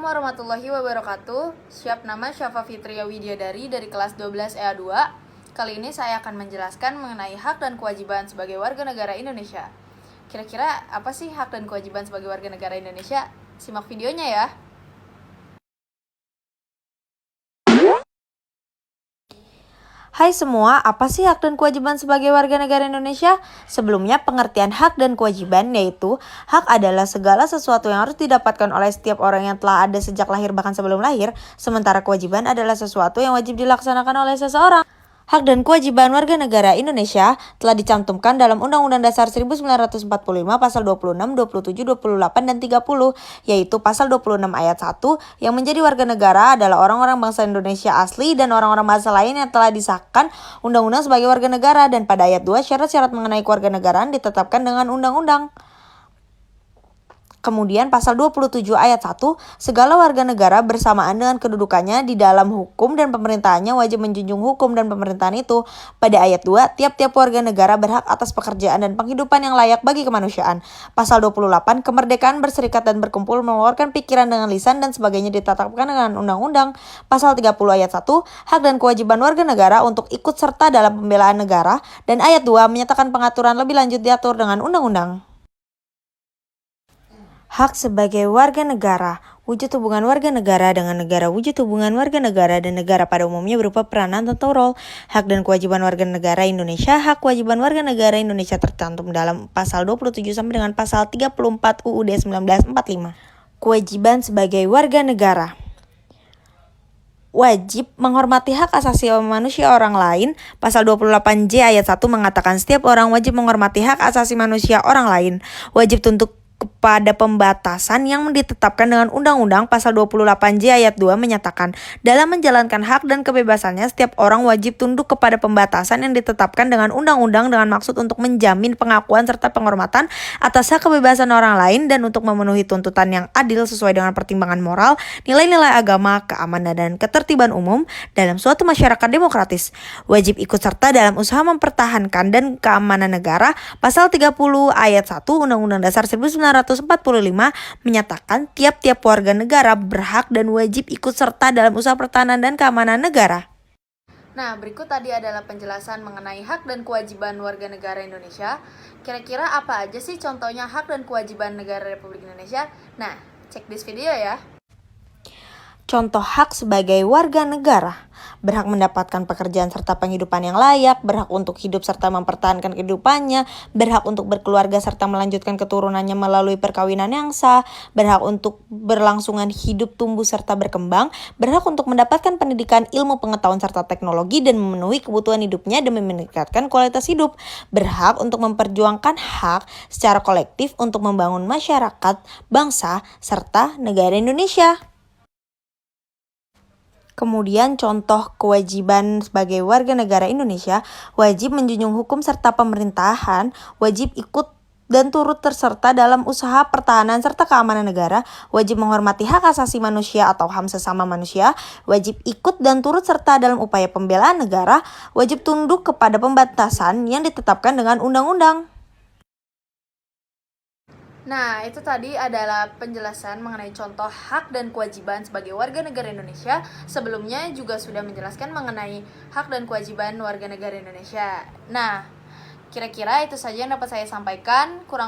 Warahmatullahi wabarakatuh. Siap, nama Syafa Fitria Widyadari dari kelas 12 EA2. Kali ini saya akan menjelaskan mengenai hak dan kewajiban sebagai warga negara Indonesia. Kira-kira apa sih hak dan kewajiban sebagai warga negara Indonesia? Simak videonya ya. Hai semua, apa sih hak dan kewajiban sebagai warga negara Indonesia? Sebelumnya, pengertian hak dan kewajiban yaitu hak adalah segala sesuatu yang harus didapatkan oleh setiap orang yang telah ada sejak lahir bahkan sebelum lahir, sementara kewajiban adalah sesuatu yang wajib dilaksanakan oleh seseorang. Hak dan kewajiban warga negara Indonesia telah dicantumkan dalam Undang-Undang Dasar 1945 pasal 26, 27, 28, dan 30, yaitu pasal 26 ayat 1 yang menjadi warga negara adalah orang-orang bangsa Indonesia asli dan orang-orang bangsa lain yang telah disahkan undang-undang sebagai warga negara, dan pada ayat 2 syarat-syarat mengenai kewarganegaraan ditetapkan dengan undang-undang. Kemudian pasal 27 ayat 1, segala warga negara bersamaan dengan kedudukannya di dalam hukum dan pemerintahannya wajib menjunjung hukum dan pemerintahan itu. Pada ayat 2, tiap-tiap warga negara berhak atas pekerjaan dan penghidupan yang layak bagi kemanusiaan. Pasal 28, kemerdekaan berserikat dan berkumpul, mengeluarkan pikiran dengan lisan dan sebagainya ditetapkan dengan undang-undang. Pasal 30 ayat 1, hak dan kewajiban warga negara untuk ikut serta dalam pembelaan negara, dan ayat 2 menyatakan pengaturan lebih lanjut diatur dengan undang-undang. Hak sebagai warga negara. Wujud hubungan warga negara dengan negara. Wujud hubungan warga negara dan negara pada umumnya berupa peranan atau role. Hak dan kewajiban warga negara Indonesia. Hak kewajiban warga negara Indonesia tercantum dalam pasal 27 sampai dengan pasal 34 UUD 1945. Kewajiban sebagai warga negara. Wajib menghormati hak asasi manusia orang lain. Pasal 28J ayat 1 mengatakan setiap orang wajib menghormati hak asasi manusia orang lain. Wajib tunduk kepada pembatasan yang ditetapkan dengan undang-undang. Pasal 28J ayat 2 menyatakan dalam menjalankan hak dan kebebasannya setiap orang wajib tunduk kepada pembatasan yang ditetapkan dengan undang-undang dengan maksud untuk menjamin pengakuan serta penghormatan atas hak kebebasan orang lain dan untuk memenuhi tuntutan yang adil sesuai dengan pertimbangan moral, nilai-nilai agama, keamanan dan ketertiban umum dalam suatu masyarakat demokratis. Wajib ikut serta dalam usaha mempertahankan dan keamanan negara. Pasal 30 ayat 1 Undang-Undang Dasar 1945 menyatakan tiap-tiap warga negara berhak dan wajib ikut serta dalam usaha pertahanan dan keamanan negara. Nah, berikut tadi adalah penjelasan mengenai hak dan kewajiban warga negara Indonesia. Kira-kira apa aja sih contohnya hak dan kewajiban negara Republik Indonesia? Nah, cek this video ya. Contoh hak sebagai warga negara: berhak mendapatkan pekerjaan serta penghidupan yang layak, berhak untuk hidup serta mempertahankan kehidupannya, berhak untuk berkeluarga serta melanjutkan keturunannya melalui perkawinan yang sah, berhak untuk berlangsungan hidup, tumbuh serta berkembang, berhak untuk mendapatkan pendidikan, ilmu pengetahuan serta teknologi dan memenuhi kebutuhan hidupnya demi meningkatkan kualitas hidup, berhak untuk memperjuangkan hak secara kolektif untuk membangun masyarakat, bangsa, serta negara Indonesia. Kemudian contoh kewajiban sebagai warga negara Indonesia: wajib menjunjung hukum serta pemerintahan, wajib ikut dan turut terserta dalam usaha pertahanan serta keamanan negara, wajib menghormati hak asasi manusia atau HAM sesama manusia, wajib ikut dan turut serta dalam upaya pembelaan negara, wajib tunduk kepada pembatasan yang ditetapkan dengan undang-undang. Nah, itu tadi adalah penjelasan mengenai contoh hak dan kewajiban sebagai warga negara Indonesia. Sebelumnya juga sudah menjelaskan mengenai hak dan kewajiban warga negara Indonesia. Nah, kira-kira itu saja yang dapat saya sampaikan. Kurang